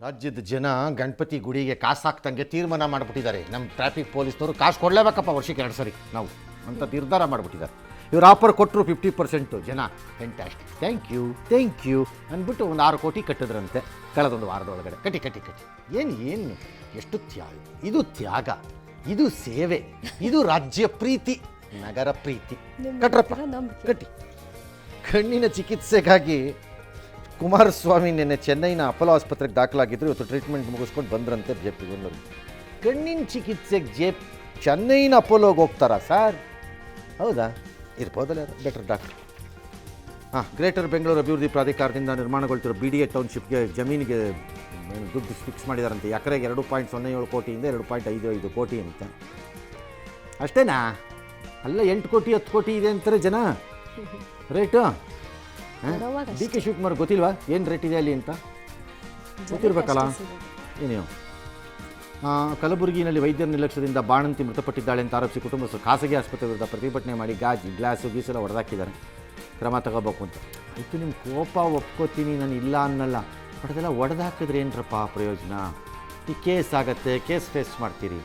ರಾಜ್ಯದ ಜನ ಗಣಪತಿ ಗುಡಿಗೆ ಕಾಸು ಹಾಕ್ತಂಗೆ ತೀರ್ಮಾನ ಮಾಡಿಬಿಟ್ಟಿದ್ದಾರೆ. ನಮ್ಮ ಟ್ರಾಫಿಕ್ ಪೊಲೀಸ್ನವರು ಕಾಸು ಕೊಡಲೇಬೇಕಪ್ಪ ವರ್ಷಕ್ಕೆ 2 ಸರಿ ನಾವು ಅಂತ ನಿರ್ಧಾರ ಮಾಡಿಬಿಟ್ಟಿದ್ದಾರೆ. ಇವ್ರು ಆಫರ್ ಕೊಟ್ಟರು 50% ಜನ. ಫ್ಯಾಂಟಾಸ್ಟಿಕ್, ಥ್ಯಾಂಕ್ ಯು ಅಂದ್ಬಿಟ್ಟು ಒಂದು 6 ಕೋಟಿ ಕಟ್ಟಿದ್ರಂತೆ ಕಳೆದೊಂದು ವಾರದೊಳಗಡೆ. ಕಟ್ಟಿ ಏನು ಎಷ್ಟು ತ್ಯಾಗ, ಇದು ತ್ಯಾಗ, ಇದು ಸೇವೆ, ಇದು ರಾಜ್ಯ ಪ್ರೀತಿ, ನಗರ ಪ್ರೀತಿ. ಕಟ್ರಪ್ಪ ಕಟ್ಟಿ. ಕಣ್ಣಿನ ಚಿಕಿತ್ಸೆಗಾಗಿ ಕುಮಾರಸ್ವಾಮಿ ನಿನ್ನೆ ಚೆನ್ನೈನ ಅಪೋಲೋ ಆಸ್ಪತ್ರೆಗೆ ದಾಖಲಾಗಿದ್ದರು. ಇವತ್ತು ಟ್ರೀಟ್ಮೆಂಟ್ ಮುಗಿಸ್ಕೊಂಡು ಬಂದ್ರಂತೆ ಬೆಂಗಳೂರು. ಕಣ್ಣಿನ ಚಿಕಿತ್ಸೆಗೆ ಚೆನ್ನೈನ ಅಪೋಲೋಗೆ ಹೋಗ್ತಾರಾ ಸರ್? ಹೌದಾ? ಇರ್ಬೋದಲ್ಲ ಯಾರು ಬೆಟರ್ ಡಾಕ್ಟ್ರ್. ಗ್ರೇಟರ್ ಬೆಂಗಳೂರು ಅಭಿವೃದ್ಧಿ ಪ್ರಾಧಿಕಾರದಿಂದ ನಿರ್ಮಾಣಗೊಳ್ತಿರೋ BDA ಟೌನ್ಶಿಪ್ಗೆ ಜಮೀನಿಗೆ ದುಡ್ಡು ಫಿಕ್ಸ್ ಮಾಡಿದಾರಂತೆ. ಎಕರೆಗೆ 2.07 ಕೋಟಿಯಿಂದ 2.55 ಕೋಟಿ ಅಂತ. ಅಷ್ಟೇನಾ? ಅಲ್ಲ 8 ಕೋಟಿ 10 ಕೋಟಿ ಇದೆ ಅಂತಾರೆ ಜನ ರೇಟು. DK ಶಿವಕುಮಾರ್ ಗೊತ್ತಿಲ್ವಾ ಏನು ರೇಟ್ ಇದೆ ಅಲ್ಲಿ ಅಂತ? ಗೊತ್ತಿರಬೇಕಲ್ಲ. ಏನೇನು ಕಲಬುರಗಿನಲ್ಲಿ ವೈದ್ಯರ ನಿರ್ಲಕ್ಷ್ಯದಿಂದ ಬಾಣಂತಿ ಮೃತಪಟ್ಟಿದ್ದಾಳೆ ಅಂತ ಆರೋಪಿಸಿ ಕುಟುಂಬಸ್ಥರು ಖಾಸಗಿ ಆಸ್ಪತ್ರೆ ವಿರುದ್ಧ ಪ್ರತಿಭಟನೆ ಮಾಡಿ ಗ್ಲಾಸು ಗೀಸೆಲ್ಲ ಹೊಡೆದಾಕಿದ್ದಾರೆ. ಕ್ರಮ ತಗೋಬೇಕು ಅಂತ. ಆಯಿತು, ನಿಮ್ಮ ಕೋಪ ಒಪ್ಕೋತೀನಿ, ನಾನು ಇಲ್ಲ ಅನ್ನಲ್ಲ. ಬಟ್ ಅದೆಲ್ಲ ಹೊಡೆದಾಕಿದ್ರೆ ಏನರಪ್ಪ ಪ್ರಯೋಜನ? ಈ ಕೇಸ್ ಆಗುತ್ತೆ, ಕೇಸ್ ಫೇಸ್ ಮಾಡ್ತೀರಿ.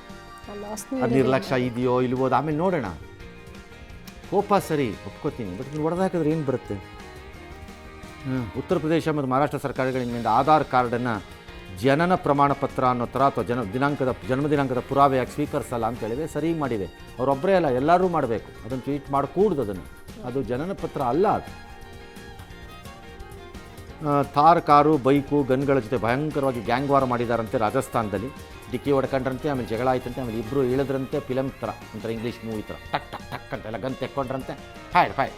ಅದು ನಿರ್ಲಕ್ಷ್ಯ ಇದೆಯೋ ಇಲ್ವೋ ಆಮೇಲೆ ನೋಡೋಣ. ಕೋಪ ಸರಿ ಒಪ್ಕೋತೀನಿ, ಬಟ್ ನೀವು ಹೊಡೆದಾಕಿದ್ರೆ ಏನು ಬರುತ್ತೆ? ಉತ್ತರ ಪ್ರದೇಶ ಮತ್ತು ಮಹಾರಾಷ್ಟ್ರ ಸರ್ಕಾರಗಳಿಂದ ಆಧಾರ್ ಕಾರ್ಡನ್ನು ಜನನ ಪ್ರಮಾಣ ಪತ್ರ ಅನ್ನೋ ಥರ ಅಥವಾ ಜನ್ಮದಿನಾಂಕದ ಪುರಾವೆಯಾಗಿ ಸ್ವೀಕರಿಸಲ್ಲ ಅಂತ ಹೇಳಿದೆ. ಸರಿ ಮಾಡಿದೆ. ಅವರೊಬ್ಬರೇ ಅಲ್ಲ, ಎಲ್ಲರೂ ಮಾಡಬೇಕು. ಅದನ್ನು ಟ್ವೀಟ್ ಮಾಡಕೂಡ್ದು. ಅದು ಜನನ ಪತ್ರ ಅಲ್ಲ. ಅದು ಥಾರ್ ಕಾರು ಬೈಕು ಗನ್ಗಳ ಜೊತೆ ಭಯಂಕರವಾಗಿ ಗ್ಯಾಂಗ್ ವಾರ್ ಮಾಡಿದಾರಂತೆ ರಾಜಸ್ಥಾನದಲ್ಲಿ. ಡಿಕ್ಕಿ ಹೊಡ್ಕೊಂಡ್ರಂತೆ, ಆಮೇಲೆ ಜಗಳ ಆಯ್ತಂತೆ, ಆಮೇಲೆ ಇಬ್ಬರು ಇಳಿದ್ರಂತೆ. ಫಿಲಮ್ ಥರ ಒಂಥರ ಇಂಗ್ಲೀಷ್ ಮೂವಿ ಥರ ಟಕ್ ಟಕ್ ಟಕ್ ಅಂತೆಲ್ಲ ಗನ್ ತೆಕ್ಕೊಂಡ್ರಂತೆ.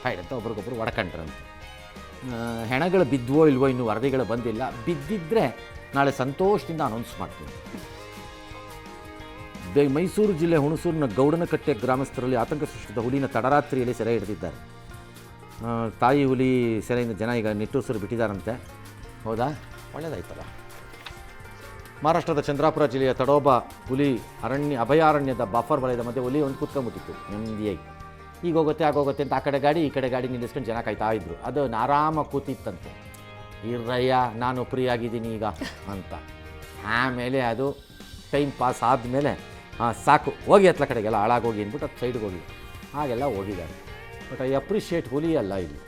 ಫೈಡ್ ಅಂತ ಒಬ್ರಿಗೊಬ್ರು ಹೊಡ್ಕೊಂಡ್ರಂತೆ. ಹೆಣಗಳು ಬಿದ್ವೋ ಇಲ್ವೋ ಇನ್ನೂ ವರದಿಗಳು ಬಂದಿಲ್ಲ. ಬಿದ್ದಿದ್ದರೆ ನಾಳೆ ಸಂತೋಷದಿಂದ ಅನೌನ್ಸ್ ಮಾಡ್ತೀನಿ. ಮೈಸೂರು ಜಿಲ್ಲೆ ಹುಣಸೂರಿನ ಗೌಡನಕಟ್ಟೆ ಗ್ರಾಮಸ್ಥರಲ್ಲಿ ಆತಂಕ ಸೃಷ್ಟಿಸಿದ ಹುಲಿನ ತಡರಾತ್ರಿಯಲ್ಲಿ ಸೆರೆ ಹಿಡಿದಿದ್ದಾರೆ. ತಾಯಿ ಹುಲಿ ಸೆರೆಯಿಂದ ಜನ ಈಗ ನಿಟ್ಟುಸಿರು ಬಿಟ್ಟಿದ್ದಾರಂತೆ. ಹೌದಾ? ಒಳ್ಳೆಯದಾಯ್ತಲ್ಲ. ಮಹಾರಾಷ್ಟ್ರದ ಚಂದ್ರಾಪುರ ಜಿಲ್ಲೆಯ ತಡೋಬಾ ಹುಲಿ ಅಭಯಾರಣ್ಯದ ಬಫರ್ ವಲಯದ ಮಧ್ಯೆ ಹುಲಿ ಒಂದು ಕೂತ್ಕೊಂಡ್ಬಿಟ್ಟಿತ್ತು ನೆಮ್ಮದಿಯಾಗಿ. ಈಗ ಹೋಗುತ್ತೆ ಆಗೋಗುತ್ತೆ ಅಂತ ಆ ಕಡೆ ಗಾಡಿ ಈ ಕಡೆ ಗಾಡಿ ನಿಲ್ಲಿಸ್ಕೊಂಡು ಜನ ಕಾಯ್ತಾ ಇದ್ರು. ಅದು ಆರಾಮ ಕೂತಿತ್ತಂತೆ. ಇರ್ರಯ್ಯ ನಾನು ಫ್ರೀ ಆಗಿದ್ದೀನಿ ಈಗ ಅಂತ. ಆಮೇಲೆ ಅದು ಟೈಮ್ ಪಾಸ್ ಆದಮೇಲೆ ಸಾಕು ಹೋಗಿ ಹತ್ತಲ ಕಡೆಗೆಲ್ಲ ಹಾಳಾಗೋಗಿ ಅಂದ್ಬಿಟ್ಟು ಅದು ಸೈಡ್ಗೆ ಹೋಗಿ ಹಾಗೆಲ್ಲ ಹೋಗಿದ್ದಾರೆ. But I appreciate. ಹುಲಿ ಅಲ್ಲ, ಇಲ್ಲಿ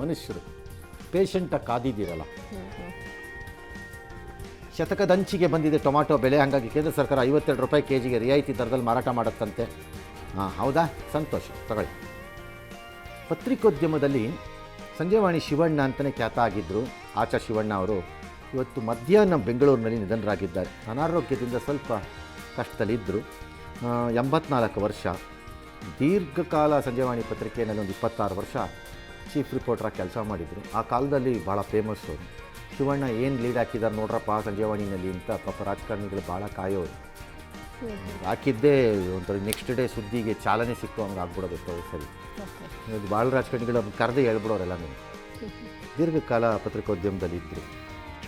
ಮನುಷ್ಯರು ಪೇಷಂಟಾಗಿ ಕಾದಿದ್ದೀರಲ್ಲ. ಶತಕದಂಚಿಗೆ ಬಂದಿದೆ ಟೊಮಾಟೊ ಬೆಲೆ. ಹಾಗಾಗಿ ಕೇಂದ್ರ ಸರ್ಕಾರ 52 ರೂಪಾಯಿ ಕೆಜಿಗೆ ರಿಯಾಯಿತಿ ದರದಲ್ಲಿ ಮಾರಾಟ ಮಾಡುತ್ತಂತೆ. ಹೌದಾ? ಸಂತೋಷ, ತಗೊಳ್ಳಿ. ಪತ್ರಿಕೋದ್ಯಮದಲ್ಲಿ ಸಂಜೆವಾಣಿ ಶಿವಣ್ಣ ಅಂತಲೇ ಖ್ಯಾತ ಆಗಿದ್ದರು. ಆಚಾ ಶಿವಣ್ಣ ಅವರು ಇವತ್ತು ಮಧ್ಯಾಹ್ನ ಬೆಂಗಳೂರಿನಲ್ಲಿ ನಿಧನರಾಗಿದ್ದಾರೆ. ಅನಾರೋಗ್ಯದಿಂದ ಸ್ವಲ್ಪ ಕಷ್ಟದಲ್ಲಿದ್ದರು. 84 ವರ್ಷ. ದೀರ್ಘಕಾಲ ಸಂಜೆವಾಣಿ ಪತ್ರಿಕೆಯಲ್ಲಿ ಒಂದು 26 ವರ್ಷ ಚೀಫ್ ರಿಪೋರ್ಟ್ರಾಗಿ ಕೆಲಸ ಮಾಡಿದರು. ಆ ಕಾಲದಲ್ಲಿ ಭಾಳ ಫೇಮಸ್ ಅವರು. ಶಿವಣ್ಣ ಏನು ಲೀಡ್ ಹಾಕಿದ್ದಾರೆ ನೋಡ್ರಪ್ಪ ಸಂಜೆವಾಣಿನಲ್ಲಿ ಅಂತ ಪಾಪ ರಾಜಕಾರಣಿಗಳು ಭಾಳ ಕಾಯೋರು. ಹಾಕಿದ್ದೇ ಒಂಥರ ನೆಕ್ಸ್ಟ್ ಡೇ ಸುದ್ದಿಗೆ ಚಾಲನೆ ಸಿಕ್ಕು ಹಂಗೆ ಆಗ್ಬಿಡೋದು. ಸರಿ, ಭಾಳ ರಾಜಕಾರಣಿಗಳು ಕರೆದು ಹೇಳ್ಬಿಡೋರೆಲ್ಲ. ದೀರ್ಘಕಾಲ ಪತ್ರಿಕೋದ್ಯಮದಲ್ಲಿ ಇದ್ದರು.